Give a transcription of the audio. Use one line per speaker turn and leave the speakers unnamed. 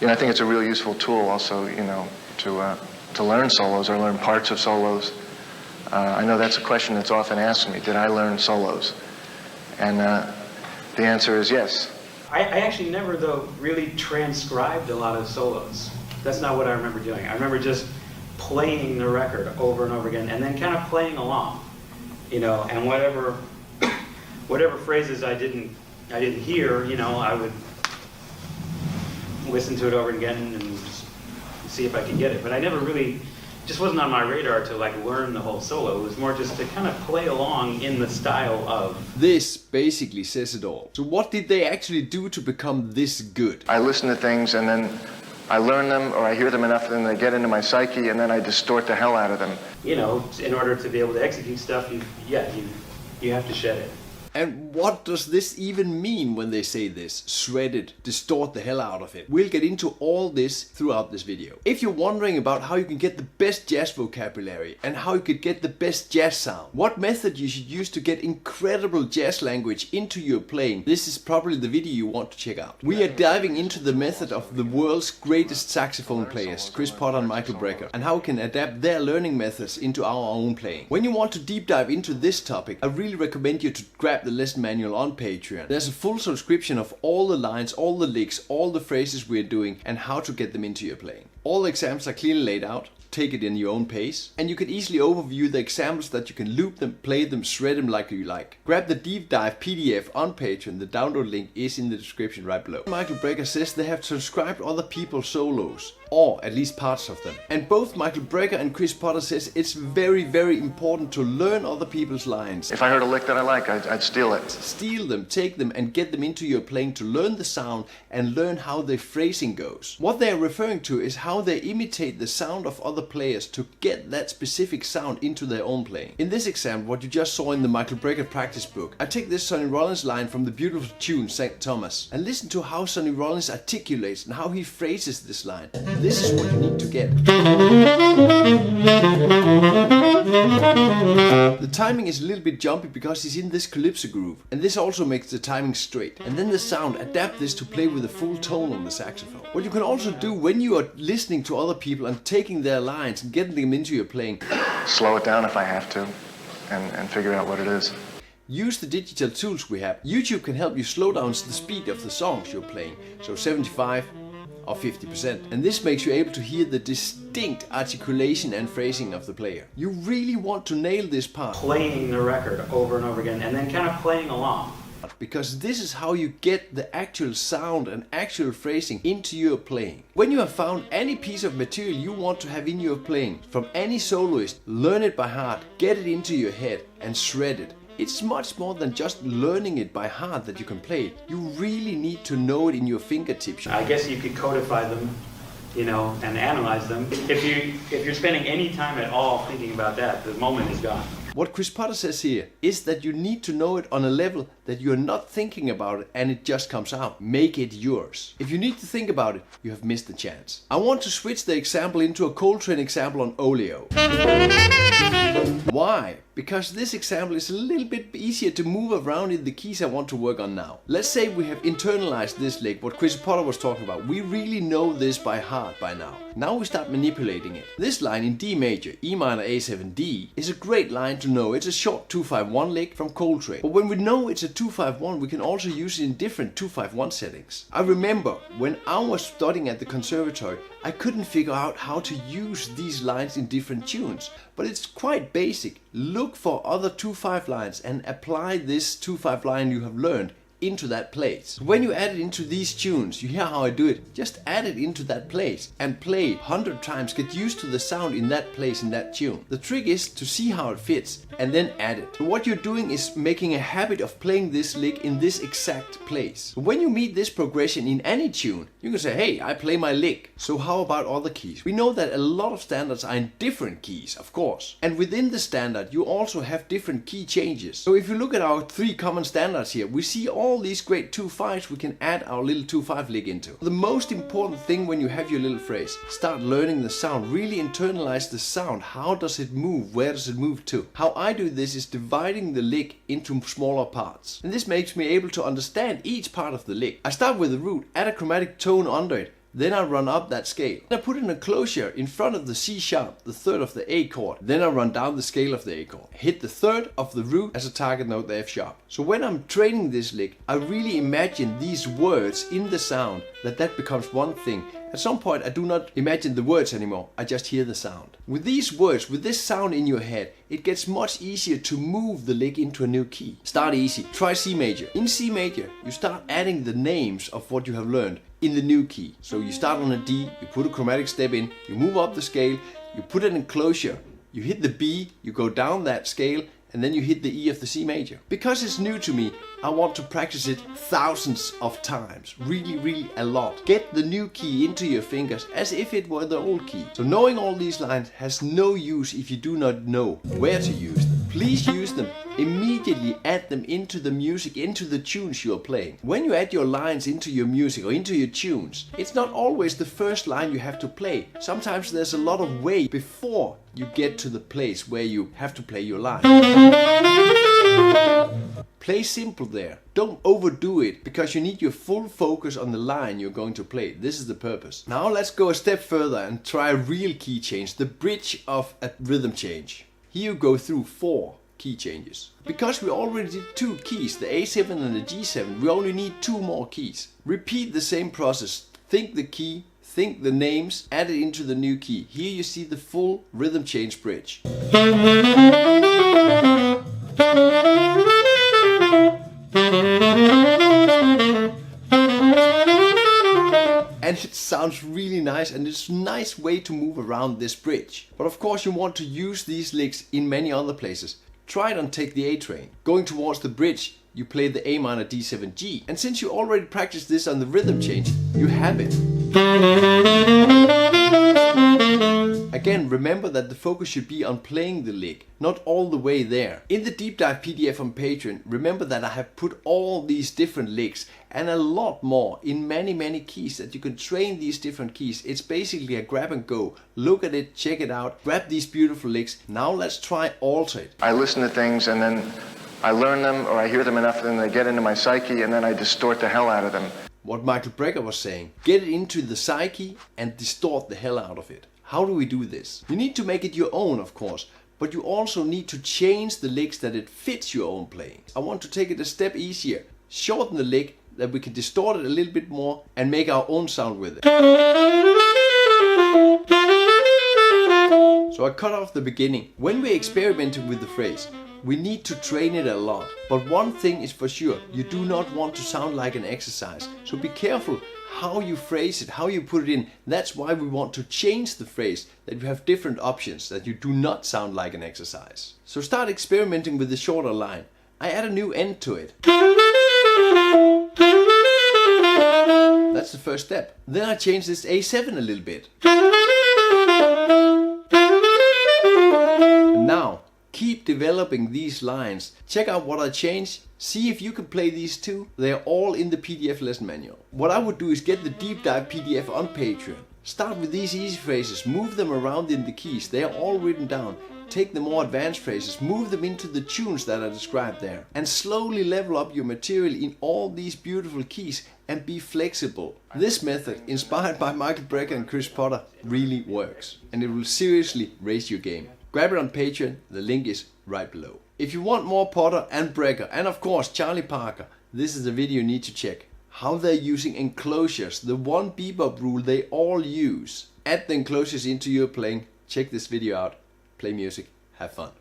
You know, I think it's a really useful tool also, you know, to learn solos or learn parts of solos. I know that's a question that's often asked me, did I learn solos? And the answer is yes.
I actually never, though, really transcribed a lot of solos. That's not what I remember doing. I remember just playing the record over and over again and then kind of playing along, you know, and whatever phrases I didn't hear, you know, I would listen to it over again and just see if I could get it. But I never really, just wasn't on my radar to like learn the whole solo. It was more just to kind of play along in the style of.
This basically says it all. So what did they actually do to become this good?
I listen to things and then I learn them or I hear them enough and then they get into my psyche and then I distort the hell out of them.
You know, in order to be able to execute stuff, you have to shed it.
And what does this even mean when they say this? Shredded, distort the hell out of it. We'll get into all this throughout this video. If you're wondering about how you can get the best jazz vocabulary and how you could get the best jazz sound, what method you should use to get incredible jazz language into your playing, this is probably the video you want to check out. We are diving into the method of the world's greatest saxophone players, Chris Potter and Michael Brecker, and how we can adapt their learning methods into our own playing. When you want to deep dive into this topic, I really recommend you to grab the lesson manual on Patreon. There's a full subscription of all the lines, all the licks, all the phrases we're doing and how to get them into your playing. All the examples are clearly laid out. Take it in your own pace, and you can easily overview the examples that you can loop them, play them, shred them like you like. Grab the deep dive PDF on Patreon. The download link is in the description right below. Michael Brecker says they have transcribed other people's solos, or at least parts of them. And both Michael Brecker and Chris Potter says it's very, very important to learn other people's lines.
If I heard a lick that I like, I'd steal it.
Steal them, take them and get them into your playing to learn the sound and learn how the phrasing goes. What they are referring to is how they imitate the sound of other players to get that specific sound into their own playing. In this example, what you just saw in the Michael Brecker practice book, I take this Sonny Rollins line from the beautiful tune St. Thomas and listen to how Sonny Rollins articulates and how he phrases this line. This is what you need to get. The timing is a little bit jumpy because he's in this calypso groove, and this also makes the timing straight. And then the sound, adapt this to play with a full tone on the saxophone. What you can also do when you are listening to other people and taking their lines and getting them into your playing.
Slow it down if I have to and figure out what it is.
Use the digital tools we have. YouTube can help you slow down the speed of the songs you're playing, so 75 or 50%. And this makes you able to hear the distinct articulation and phrasing of the player. You really want to nail this part.
Playing the record over and over again and then kind of playing along.
Because this is how you get the actual sound and actual phrasing into your playing. When you have found any piece of material you want to have in your playing, from any soloist, learn it by heart, get it into your head and shred it. It's much more than just learning it by heart that you can play it. You really need to know it in your fingertips.
I guess you could codify them, you know, and analyze them. If you're spending any time at all thinking about that, the moment is gone.
What Chris Potter says here is that you need to know it on a level that you're not thinking about it and it just comes out. Make it yours. If you need to think about it, you have missed the chance. I want to switch the example into a Coltrane example on Oleo. Why? Because this example is a little bit easier to move around in the keys I want to work on now. Let's say we have internalized this lick, what Chris Potter was talking about. We really know this by heart by now. Now we start manipulating it. This line in D major, E minor, A7, D is a great line to know. It's a short 2-5-1 lick from Coltrane. But when we know it's a 2-5-1, we can also use it in different 2-5-1 settings. I remember when I was studying at the conservatory, I couldn't figure out how to use these lines in different tunes. But it's quite basic. Look for other 2-5 lines and apply this 2-5 line you have learned into that place. When you add it into these tunes, you hear how I do it. Just add it into that place and play 100 times. Get used to the sound in that place, in that tune. The trick is to see how it fits and then add it. So what you're doing is making a habit of playing this lick in this exact place. When you meet this progression in any tune, you can say, hey, I play my lick. So how about other keys? We know that a lot of standards are in different keys, of course. And within the standard, you also have different key changes. So if you look at our 3 common standards here, we see all these great 2-5s we can add our little 2-5 lick into. The most important thing when you have your little phrase, start learning the sound, really internalize the sound. How does it move? Where does it move to? How I do this is dividing the lick into smaller parts. And this makes me able to understand each part of the lick. I start with the root, add a chromatic tone under it, then I run up that scale. I put an enclosure in front of the C sharp, the third of the A chord. Then I run down the scale of the A chord. Hit the third of the root as a target note, the F sharp. So when I'm training this lick, I really imagine these words in the sound, that becomes one thing. At some point I do not imagine the words anymore, I just hear the sound. With these words, with this sound in your head, it gets much easier to move the lick into a new key. Start easy, try C major. In C major, you start adding the names of what you have learned in the new key. So you start on a D, you put a chromatic step in, you move up the scale, you put an enclosure, you hit the B, you go down that scale, and then you hit the E of the C major. Because it's new to me, I want to practice it thousands of times, really a lot. Get the new key into your fingers as if it were the old key. So knowing all these lines has no use if you do not know where to use them. Please use them. Immediately add them into the music, into the tunes you are playing. When you add your lines into your music or into your tunes, it's not always the first line you have to play. Sometimes there's a lot of way before you get to the place where you have to play your line. Play simple there. Don't overdo it because you need your full focus on the line you're going to play. This is the purpose. Now let's go a step further and try a real key change, the bridge of a rhythm change. Here you go through 4 key changes. Because we already did 2 keys, the A7 and the G7, we only need 2 more keys. Repeat the same process. Think the key, think the names, add it into the new key. Here you see the full rhythm change bridge. And it sounds really nice, and it's a nice way to move around this bridge. But of course you want to use these licks in many other places. Try it on Take the A Train. Going towards the bridge, you play the A minor D7 G. And since you already practiced this on the rhythm change, you have it. Again, remember that the focus should be on playing the lick, not all the way there. In the deep dive PDF on Patreon, remember that I have put all these different licks and a lot more in many keys that you can train these different keys. It's basically a grab and go. Look at it, check it out, grab these beautiful licks. Now let's try alter it.
I listen to things and then I learn them or I hear them enough and then they get into my psyche and then I distort the hell out of them.
What Michael Brecker was saying, get it into the psyche and distort the hell out of it. How do we do this? You need to make it your own, of course, but you also need to change the licks that it fits your own playing. I want to take it a step easier, shorten the lick, that we can distort it a little bit more and make our own sound with it. So I cut off the beginning. When we're experimenting with the phrase, we need to train it a lot. But one thing is for sure, you do not want to sound like an exercise. So be careful how you phrase it, how you put it in. That's why we want to change the phrase, that you have different options, that you do not sound like an exercise. So start experimenting with the shorter line. I add a new end to it. That's the first step. Then I change this A7 a little bit. And now, keep developing these lines. Check out what I changed. See if you can play these too. They're all in the PDF lesson manual. What I would do is get the deep dive PDF on Patreon. Start with these easy phrases, move them around in the keys. They are all written down. Take the more advanced phrases, move them into the tunes that are described there. And slowly level up your material in all these beautiful keys and be flexible. This method, inspired by Michael Brecker and Chris Potter, really works. And it will seriously raise your game. Grab it on Patreon, the link is right below. If you want more Potter and Brecker, and of course Charlie Parker, this is the video you need to check. How they're using enclosures, the one bebop rule they all use. Add the enclosures into your playing. Check this video out. Play music, have fun.